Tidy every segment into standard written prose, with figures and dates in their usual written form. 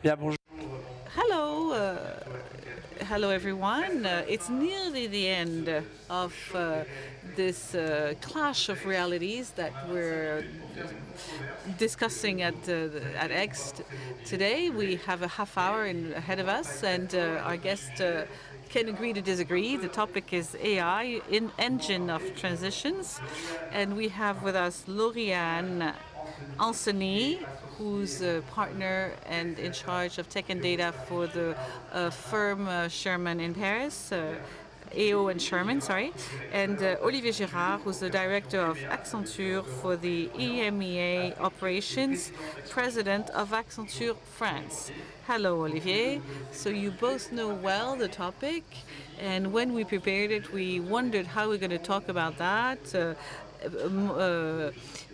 Bien, bonjour. Hello, hello everyone. It's nearly the end of this clash of realities that we're discussing at X today. We have a half hour ahead of us, and our guest can agree to disagree. The topic is AI, engine of transitions, and we have with us Laurie-Anne ANCENYS, who's a partner and in charge of tech and data for the firm Sherman in Paris. AO and Sherman, sorry, and Olivier Girard, who's the director of Accenture for the EMEA operations, president of Accenture France. Hello, Olivier. So you both know well the topic, and when we prepared it, we wondered how we're going to talk about that.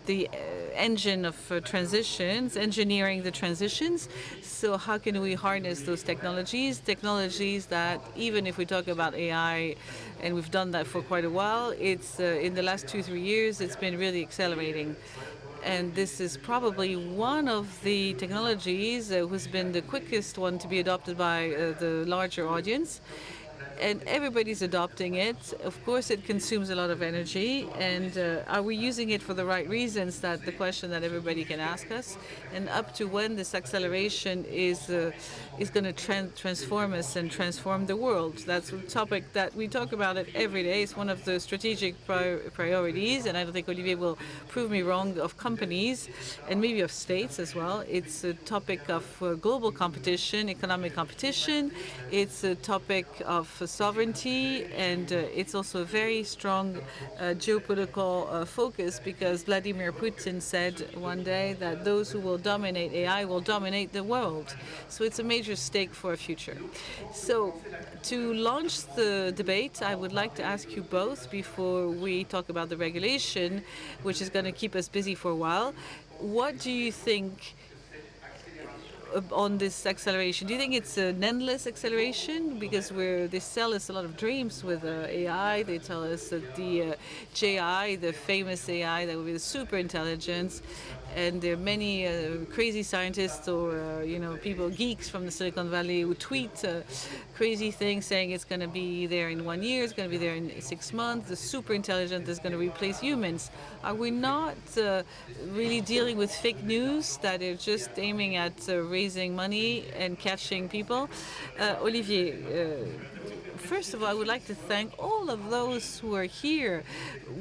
The engine of transitions, engineering the transitions. So how can we harness those technologies? Technologies that even if we talk about AI, and we've done that for quite a while, it's in the last 2-3 years, it's been really accelerating. And this is probably one of the technologies who's been the quickest one to be adopted by the larger audience, and everybody's adopting it. Of course, it consumes a lot of energy, and are we using it for the right reasons? That's the question that everybody can ask us. And up to when this acceleration is going to transform us and transform the world? That's a topic that we talk about it every day. It's one of the strategic priorities, and I don't think Olivier will prove me wrong, of companies and maybe of states as well. It's a topic of global competition, economic competition. It's a topic of sovereignty, and it's also a very strong geopolitical focus, because Vladimir Putin said one day that those who will dominate AI will dominate the world. So it's a major stake for our future. So to launch the debate, I would like to ask you both, before we talk about the regulation, which is going to keep us busy for a while, what do you think on this acceleration? Do you think it's an endless acceleration? Because they sell us a lot of dreams with AI. They tell us that the JI, the famous AI, that will be the super intelligence, and there are many crazy scientists or people, geeks from the Silicon Valley, who tweet crazy things saying it's going to be there in 1 year, it's going to be there in 6 months. The super intelligent is going to replace humans. Are we not really dealing with fake news that are just aiming at raising money and catching people? Olivier, first of all, I would like to thank all of those who are here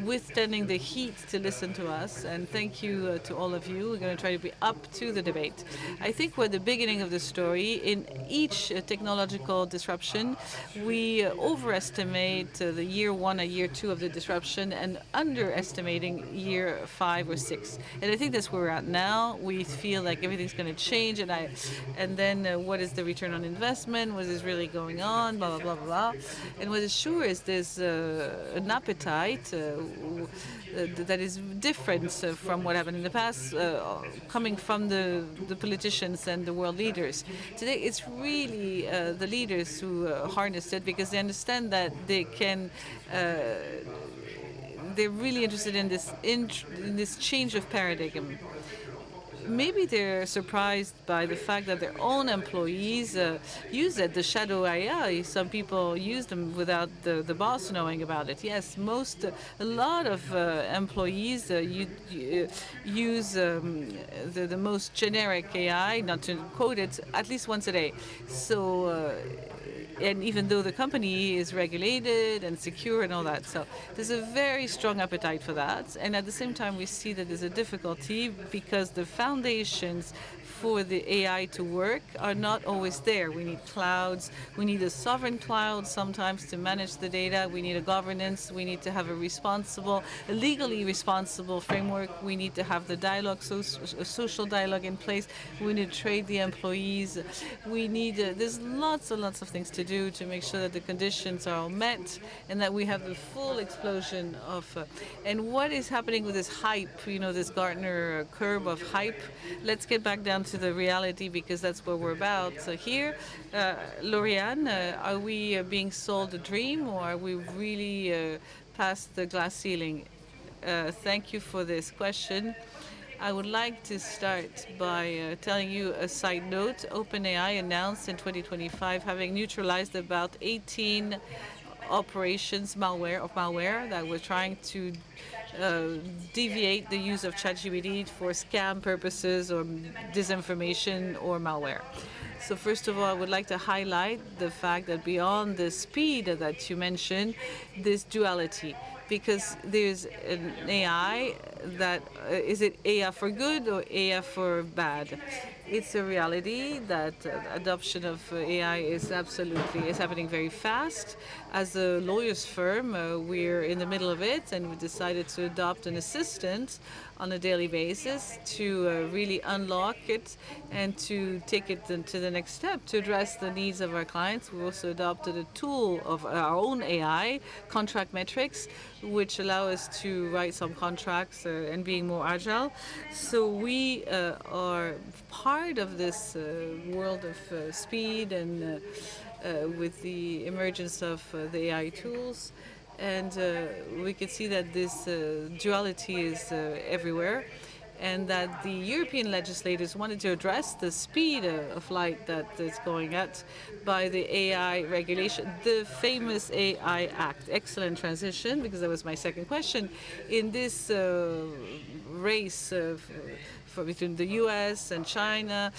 withstanding the heat to listen to us, and thank you to all of you. We're going to try to be up to the debate. I think we're at the beginning of the story. In each technological disruption, we overestimate the year 1 and year 2 of the disruption, and underestimating year 5 or 6. And I think that's where we're at now. We feel like everything's going to change, and then what is the return on investment? What is really going on? Blah blah blah blah. And what is sure is there's an appetite that is different from what happened in the past, coming from the politicians and the world leaders. Today, it's really the leaders who harnessed it, because they understand that they can. They're really interested in this change of paradigm. Maybe they're surprised by the fact that their own employees use it, the shadow AI. Some people use them without the boss knowing about it. Yes, a lot of employees use the most generic AI, not to quote it, at least once a day. So. And even though the company is regulated and secure and all that, so there's a very strong appetite for that. And at the same time, we see that there's a difficulty, because the foundations for the AI to work are not always there. We need clouds. We need a sovereign cloud sometimes to manage the data. We need a governance. We need to have a legally responsible framework. We need to have the dialogue, a social dialogue in place. We need to train the employees. We need, there's lots and lots of things to do to make sure that the conditions are all met, and that we have the full explosion of, and what is happening with this hype, this Gartner curve of hype. Let's get back down to the reality, because that's what we're about. So here, Laurie-Anne, are we being sold a dream, or are we really past the glass ceiling? Thank you for this question. I would like to start by telling you a side note. OpenAI announced in 2025 having neutralized about 18 operations malware that were trying to uh, deviate the use of ChatGPT for scam purposes or disinformation or malware. So first of all, I would like to highlight the fact that beyond the speed that you mentioned, this duality, because there's an AI that is it AI for good or AI for bad? It's a reality that adoption of AI is happening very fast. As a lawyer's firm, we're in the middle of it, and we decided to adopt an assistant on a daily basis to really unlock it and to take it to the next step to address the needs of our clients. We also adopted a tool of our own AI, contract metrics, which allow us to write some contracts and being more agile. So we are part of this world of speed and with the emergence of the AI tools. And we can see that this duality is everywhere, and that the European legislators wanted to address the speed of light that is going at by the AI regulation, the famous AI Act. Excellent transition, because that was my second question. In this race between the U.S. and China,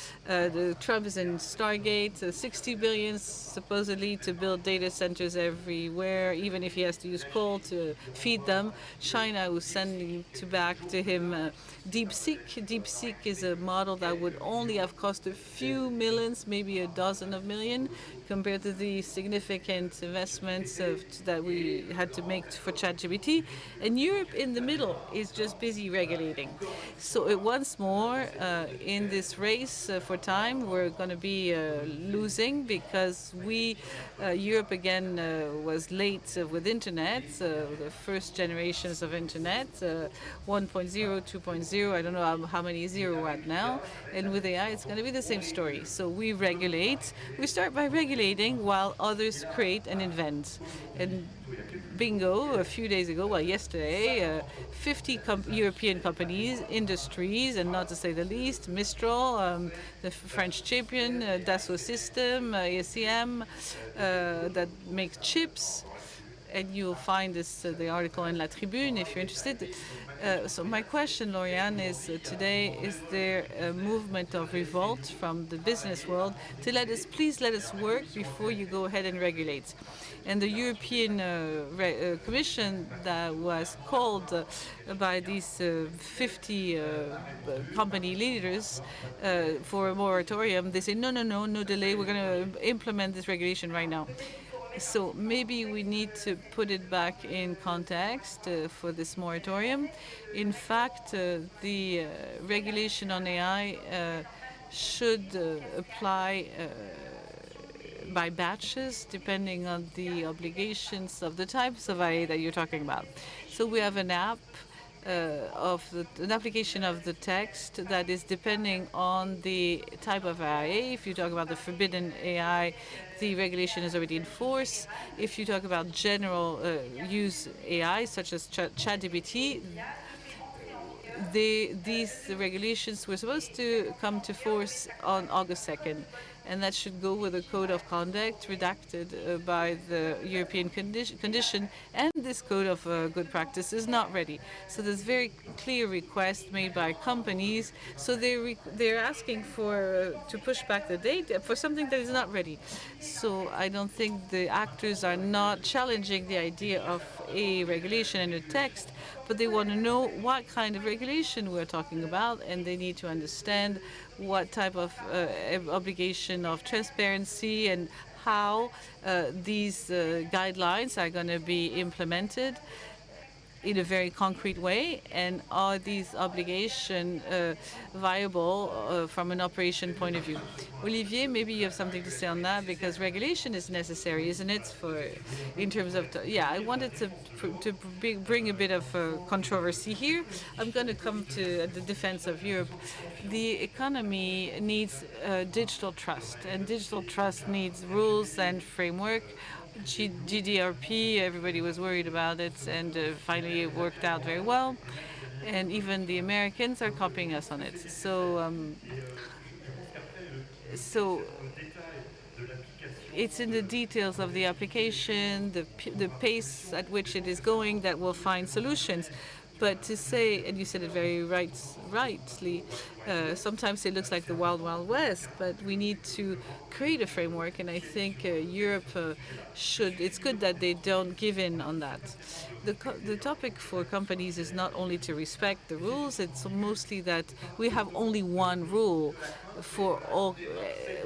Trump is in Stargate, 60 billion supposedly to build data centers everywhere, even if he has to use coal to feed them. China was sending back to him DeepSeek. DeepSeek is a model that would only have cost a few millions, maybe a dozen of million, compared to the significant investments that we had to make for ChatGPT. And Europe in the middle is just busy regulating. So once more, in this race for time, we're going to be losing, because Europe again was late with internet, the first generations of internet, 1.0, 2.0, I don't know how many zero we're at now. And with AI, it's going to be the same story. So we regulate. We start by regulating while others create and invent. And bingo, a few days ago, well, yesterday, 50 European companies, industries, and not to say the least, Mistral, the French champion, Dassault System, ASEM, that makes chips. And you'll find the article in La Tribune if you're interested. So my question, Laurie-Anne, is today, is there a movement of revolt from the business world to please let us work before you go ahead and regulate? And the European Commission that was called by these 50 company leaders for a moratorium, they say, no delay, we're going to implement this regulation right now. So maybe we need to put it back in context for this moratorium. In fact, the regulation on AI should apply by batches, depending on the obligations of the types of IA that you're talking about. So we have an app an application of the text that is depending on the type of IA. If you talk about the forbidden AI, the regulation is already in force. If you talk about general use AI, such as ChatGPT, these regulations were supposed to come to force on August 2nd. And that should go with a code of conduct redacted by the European condition. And this code of good practice is not ready. So there's very clear requests made by companies. So they're asking for to push back the date for something that is not ready. So I don't think the actors are not challenging the idea of a regulation and a text, but they want to know what kind of regulation we're talking about, and they need to understand what type of obligation of transparency and how these guidelines are going to be implemented in a very concrete way, and are these obligations viable from an operation point of view? Olivier, maybe you have something to say on that, because regulation is necessary, isn't it? In terms of I wanted to bring a bit of controversy here. I'm going to come to the defense of Europe. The economy needs digital trust, and digital trust needs rules and framework. GDRP, everybody was worried about it, and finally it worked out very well. and even the Americans are copying us on it. So it's in the details of the application, the pace at which it is going that will find solutions. But to say, and you said it very rightly, sometimes it looks like the wild, wild west, but we need to create a framework, and I think Europe should, it's good that they don't give in on that. The topic for companies is not only to respect the rules, it's mostly that we have only one rule for all.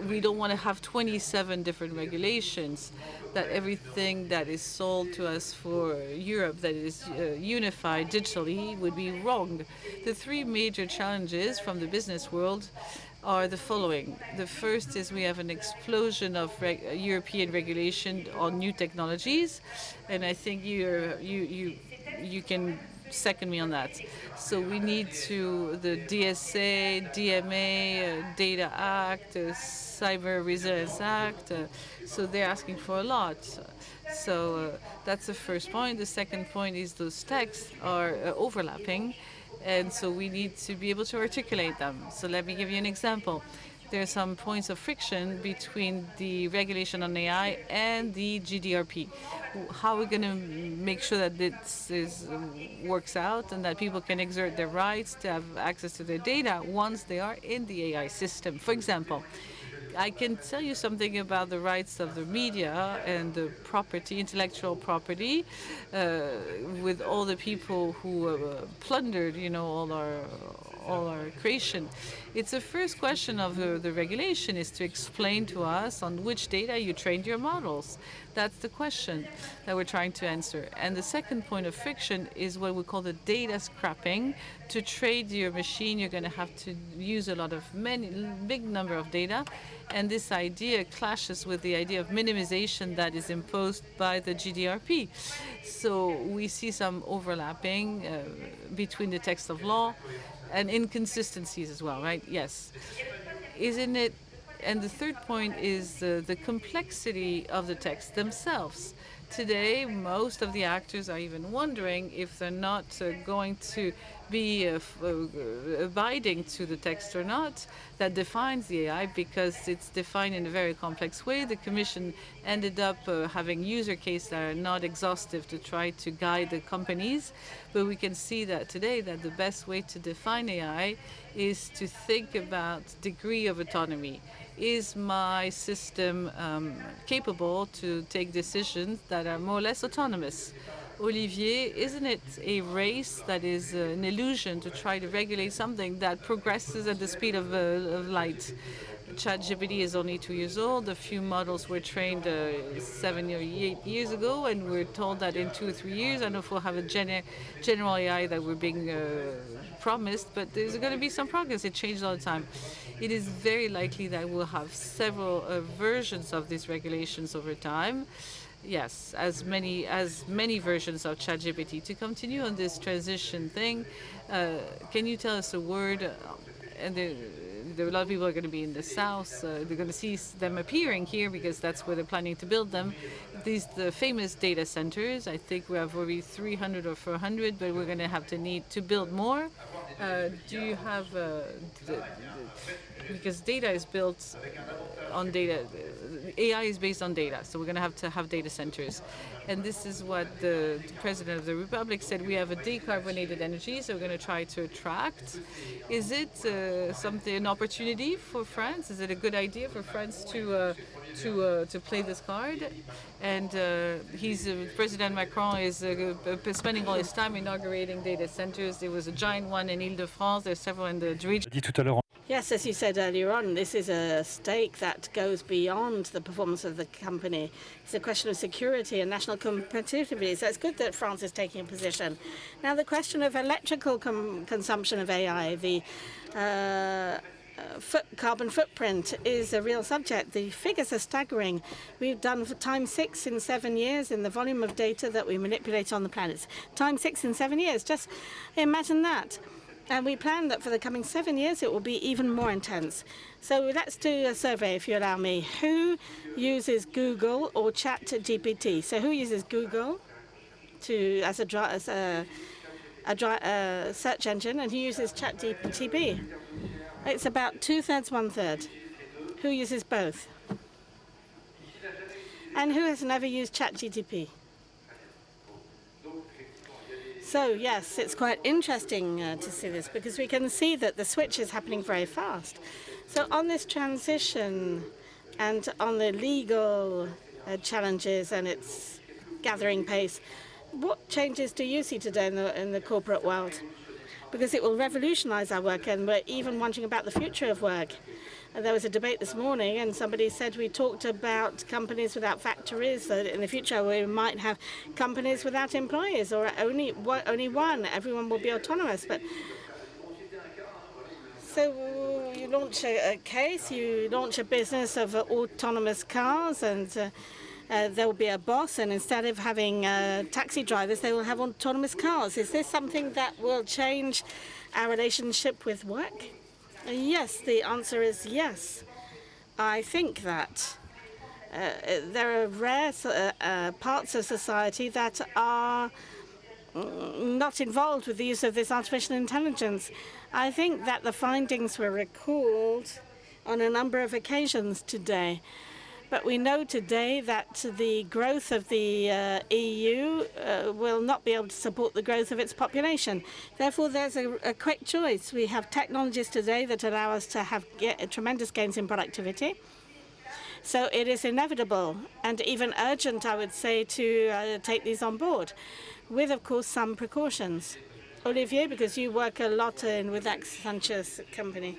We don't want to have 27 different regulations, that everything that is sold to us for Europe that is unified digitally would be wrong. The three major challenges from the business world are the following. The first is we have an explosion of European regulation on new technologies, and I think you can second me on that. So we need the DSA, DMA, Data Act, Cyber Resilience Act. So they're asking for a lot. So that's the first point. The second point is those texts are overlapping, and so we need to be able to articulate them. So let me give you an example. There are some points of friction between the regulation on AI and the GDRP. How are we going to make sure that this works out and that people can exert their rights to have access to their data once they are in the AI system? For example, I can tell you something about the rights of the media and the property, intellectual property, with all the people who plundered, all our creation. It's the first question of the regulation is to explain to us on which data you trained your models. That's the question that we're trying to answer. And the second point of friction is what we call the data scrapping. To trade your machine, you're going to have to use a lot of big number of data. And this idea clashes with the idea of minimization that is imposed by the GDRP. So we see some overlapping between the text of law and inconsistencies as well, right? Yes. Isn't it? And the third point is the complexity of the texts themselves. Today, most of the actors are even wondering if they're not going to be abiding to the text or not that defines the AI, because it's defined in a very complex way. The Commission ended up having user cases that are not exhaustive to try to guide the companies. But we can see that today that the best way to define AI is to think about degree of autonomy. Is my system capable to take decisions that are more or less autonomous? Olivier, isn't it a race that is an illusion to try to regulate something that progresses at the speed of light? ChatGPT is only 2 years old. A few models were trained 7 or 8 years ago, and we're told that in 2 or 3 years, I don't know if we'll have a general AI that we're being promised, but there's going to be some progress. It changes all the time. It is very likely that we'll have several versions of these regulations over time. Yes, as many versions of ChatGPT. To continue on this transition thing, can you tell us a word? And there are a lot of people are going to be in the south. They're going to see them appearing here because that's where they're planning to build them. The famous data centers. I think we have already 300 or 400, but we're going to have to need to build more. Do you have because data is built on data. AI is based on data, so we're going to have data centers. And this is what the President of the Republic said. We have a decarbonated energy, so we're going to try to attract. Is it an opportunity for France? Is it a good idea for France to play this card? And President Macron is spending all his time inaugurating data centers. There was a giant one in Ile-de-France. There's several in the region. Yes, as you said earlier on, this is a stake that goes beyond the performance of the company. It's a question of security and national competitiveness. So it's good that France is taking a position. Now, the question of electrical consumption of AI, the carbon footprint is a real subject. The figures are staggering. We've done ×6 in 7 years in the volume of data that we manipulate on the planet. ×6 in 7 years. Just imagine that. And we plan that for the coming 7 years, it will be even more intense. So let's do a survey, if you allow me. Who uses Google or ChatGPT? So who uses Google as a a search engine, and he uses ChatGPT. It's about 2/3, 1/3. Who uses both? And who has never used ChatGPT? So yes, it's quite interesting to see this, because we can see that the switch is happening very fast. So on this transition and on the legal challenges and its gathering pace, what changes do you see today in the corporate world? Because it will revolutionize our work, and we're even wondering about the future of work. There was a debate this morning, and somebody said we talked about companies without factories, that in the future we might have companies without employees, or only one. Everyone will be autonomous. But so you launch a case, you launch a business of autonomous cars, and there will be a boss, and instead of having taxi drivers, they will have autonomous cars. Is this something that will change our relationship with work? Yes, the answer is yes. I think that there are rare parts of society that are not involved with the use of this artificial intelligence. I think that the findings were recalled on a number of occasions today. But we know today that the growth of the EU will not be able to support the growth of its population. Therefore, there's a quick choice. We have technologies today that allow us to have tremendous gains in productivity. So it is inevitable and even urgent, I would say, to take these on board, with, of course, some precautions. Olivier, because you work a lot with Accenture's company.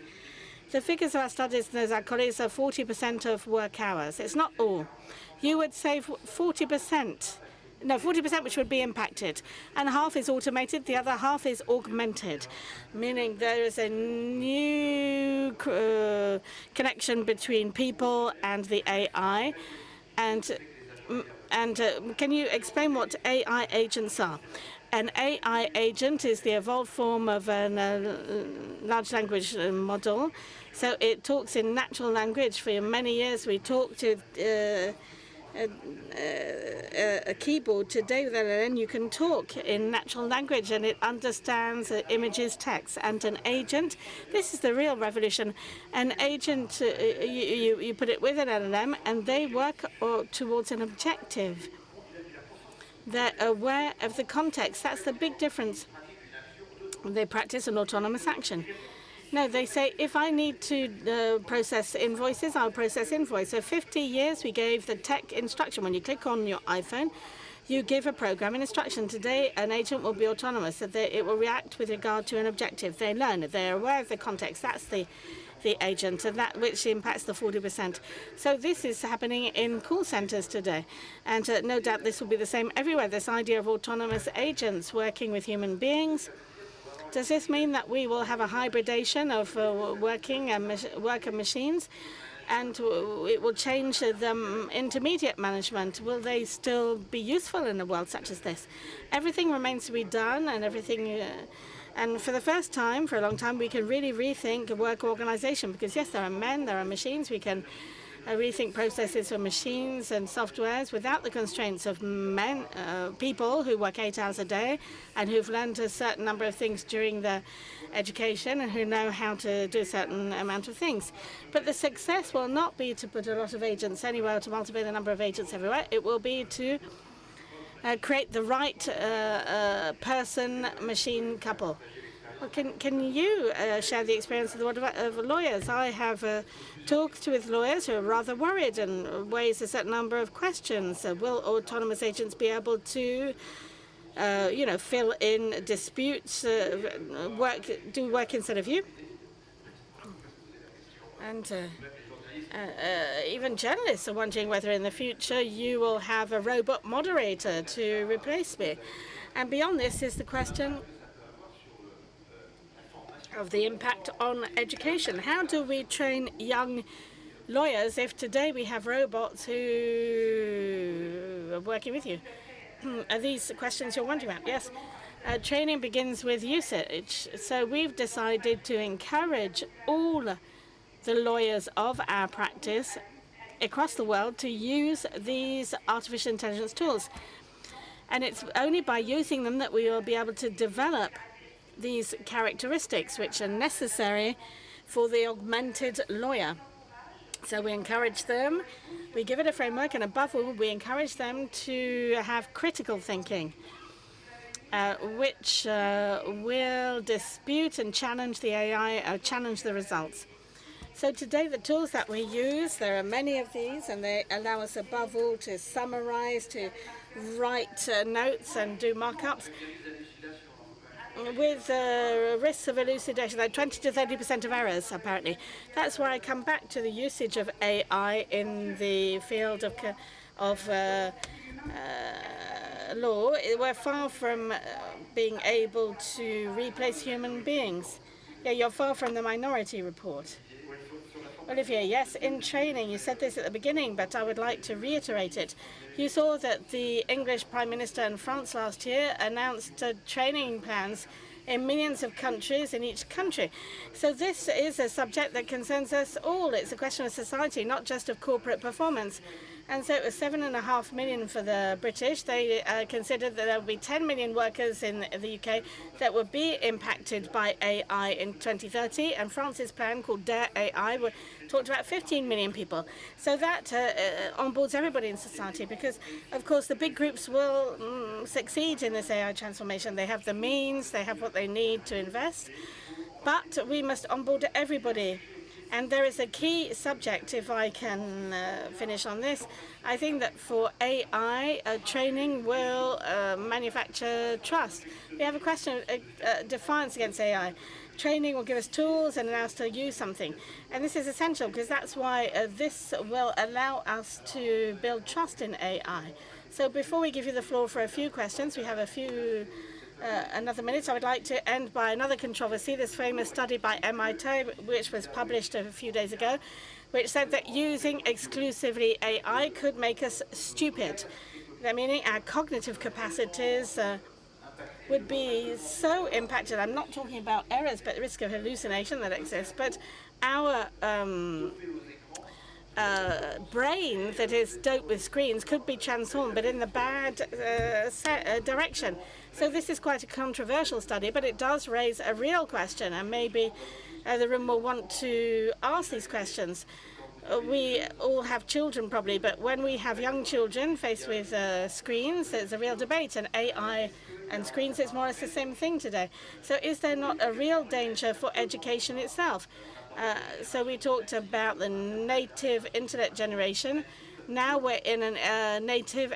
The figures of our studies, as our colleagues, are 40% of work hours. It's not all. You would say 40%. No, 40% which would be impacted. And half is automated, the other half is augmented, meaning there is a new connection between people and the AI. And can you explain what AI agents are? An AI agent is the evolved form of a large language model. So it talks in natural language. For many years, we talked to a keyboard. Today, with LLM, you can talk in natural language, and it understands images, text. And an agent, this is the real revolution. An agent, you put it with an LLM, and they work towards an objective. They're aware of the context. That's the big difference. They practice an autonomous action. No, they say, if I need to process invoices, I'll process invoice. So 50 years, we gave the tech instruction. When you click on your iPhone, you give a program an instruction. Today, an agent will be autonomous. So it will react with regard to an objective. They learn. They're aware of the context. That's the agent, and that which impacts the 40%. So this is happening in call centers today. And no doubt this will be the same everywhere, this idea of autonomous agents working with human beings. Does this mean that we will have a hybridation of work and machines, and it will change the intermediate management? Will they still be useful in a world such as this? Everything remains to be done, and everything. And for the first time, for a long time, we can really rethink work organization, because yes, there are men, there are machines. We can rethink processes for machines and softwares without the constraints of men, people who work 8 hours a day and who've learned a certain number of things during their education and who know how to do a certain amount of things. But the success will not be to put a lot of agents anywhere, to multiply the number of agents everywhere. It will be to create the right person-machine couple. Well, can you share the experience of lawyers? I have talked with lawyers who are rather worried and raised a certain number of questions. Will autonomous agents be able to, fill in disputes, do work instead of you? And even journalists are wondering whether in the future you will have a robot moderator to replace me. And beyond this is the question of the impact on education. How do we train young lawyers if today we have robots who are working with you? Are these questions you're wondering about? Yes. Training begins with usage. So we've decided to encourage all the lawyers of our practice across the world to use these artificial intelligence tools. And it's only by using them that we will be able to develop these characteristics which are necessary for the augmented lawyer. So we encourage them, we give it a framework, and above all, we encourage them to have critical thinking, which will dispute and challenge the AI, challenge the results. So today, the tools that we use, there are many of these, and they allow us above all to summarize, to write notes and do markups with risks of elucidation, like 20 to 30% of errors, apparently. That's where I come back to the usage of AI in the field of law. We're far from being able to replace human beings. Yeah, you're far from the Minority Report. Olivier, yes, in training, you said this at the beginning, but I would like to reiterate it. You saw that the English Prime Minister in France last year announced training plans in millions of countries in each country. So this is a subject that concerns us all. It's a question of society, not just of corporate performance. And so it was 7.5 million for the British. They considered that there would be 10 million workers in the UK that would be impacted by AI in 2030. And France's plan, called Dare AI, talked about 15 million people. So that onboards everybody in society because, of course, the big groups will succeed in this AI transformation. They have the means, they have what they need to invest. But we must onboard everybody. And there is a key subject, if I can finish on this. I think that for AI, training will manufacture trust. We have a question of defiance against AI. Training will give us tools and allow us to use something. And this is essential because that's why this will allow us to build trust in AI. So before we give you the floor for a few questions, we have another minute. I would like to end by another controversy, this famous study by MIT, which was published a few days ago, which said that using exclusively AI could make us stupid. That meaning our cognitive capacities would be so impacted. I'm not talking about errors, but the risk of hallucination that exists. But our brain that is doped with screens could be transformed, but in the bad direction. So this is quite a controversial study, but it does raise a real question, and maybe the room will want to ask these questions. We all have children probably, but when we have young children faced with screens, there's a real debate, and AI and screens, it's more or less the same thing today. So is there not a real danger for education itself? So we talked about the native internet generation. Now we're in a native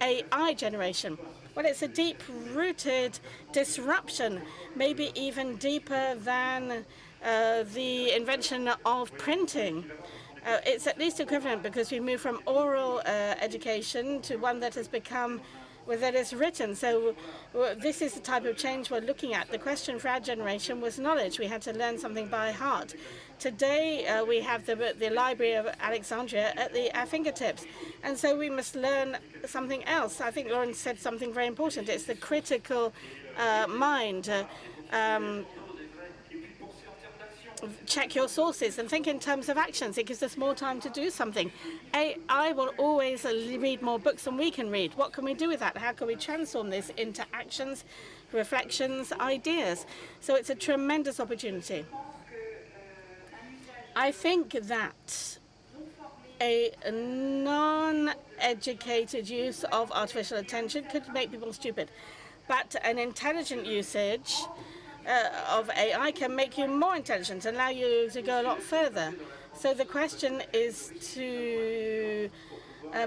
AI generation. Well, it's a deep-rooted disruption, maybe even deeper than the invention of printing. It's at least equivalent because we move from oral education to one that has become that is written. So this is the type of change we're looking at. The question for our generation was knowledge. We had to learn something by heart. Today, we have the Library of Alexandria at our fingertips. And so we must learn something else. I think Lauren said something very important. It's the critical mind. Check your sources and think in terms of actions. It gives us more time to do something. AI will always read more books than we can read. What can we do with that? How can we transform this into actions, reflections, ideas? So it's a tremendous opportunity. I think that a non-educated use of artificial intelligence could make people stupid, but an intelligent usage of AI can make you more intelligent and allow you to go a lot further. So the question is to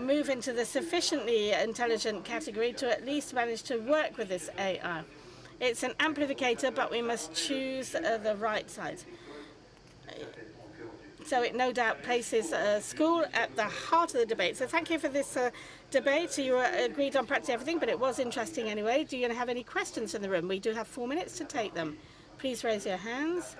move into the sufficiently intelligent category to at least manage to work with this AI. It's an amplificator, but we must choose the right side. So it no doubt places school at the heart of the debate. So thank you for this debate. You agreed on practically everything, but it was interesting anyway. Do you have any questions in the room? We do have 4 minutes to take them. Please raise your hands.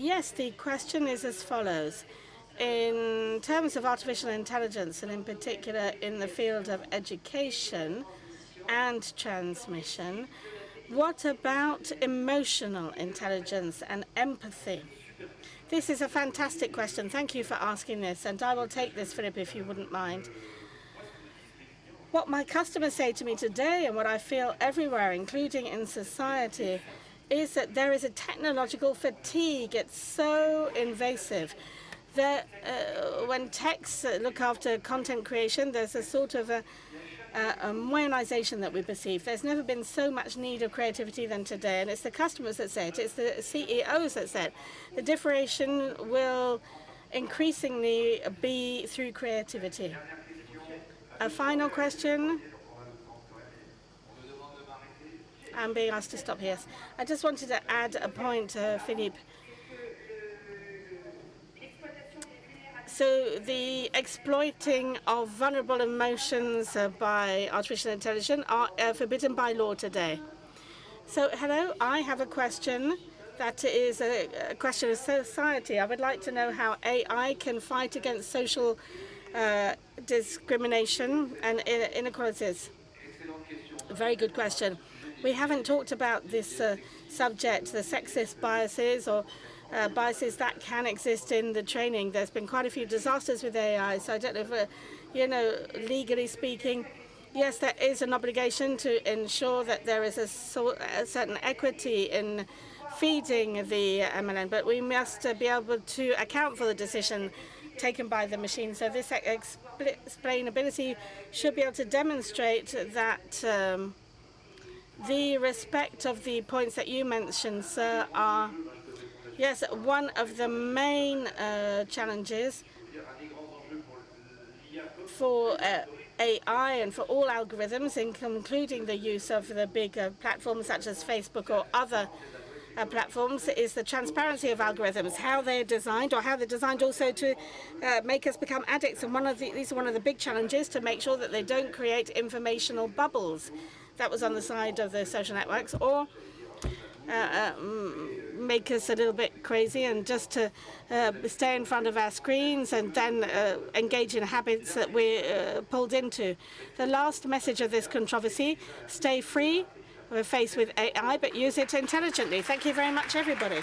Yes, the question is as follows. In terms of artificial intelligence, and in particular in the field of education, and transmission. What about emotional intelligence and empathy? This is a fantastic question. Thank you for asking this, and I will take this, Philippe, if you wouldn't mind. What my customers say to me today, and what I feel everywhere, including in society, is that there is a technological fatigue. It's so invasive that when techs look after content creation, there's a sort of a moyenization that we perceive. There's never been so much need of creativity than today, and it's the customers that say it. It's the CEOs that say it. The differentiation will increasingly be through creativity. A final question. I'm being asked to stop here. I just wanted to add a point, Philippe. So the exploiting of vulnerable emotions by artificial intelligence are forbidden by law today. So, hello, I have a question that is a question of society. I would like to know how AI can fight against social discrimination and inequalities. A very good question. We haven't talked about this subject, the sexist biases or biases that can exist in the training. There's been quite a few disasters with AI, so I don't know if, legally speaking, yes, there is an obligation to ensure that there is a certain equity in feeding the MLN, but we must be able to account for the decision taken by the machine. So this explainability should be able to demonstrate that the respect of the points that you mentioned, sir, are, yes, one of the main challenges for AI and for all algorithms, including the use of the big platforms such as Facebook or other platforms, is the transparency of algorithms, how they're designed, or how they're designed also to make us become addicts. And these are one of the big challenges, to make sure that they don't create informational bubbles. That was on the side of the social networks, or make us a little bit crazy and just to stay in front of our screens and then engage in habits that we're pulled into. The last message of this controversy: stay free. We're faced with AI, but use it intelligently. Thank you very much, everybody.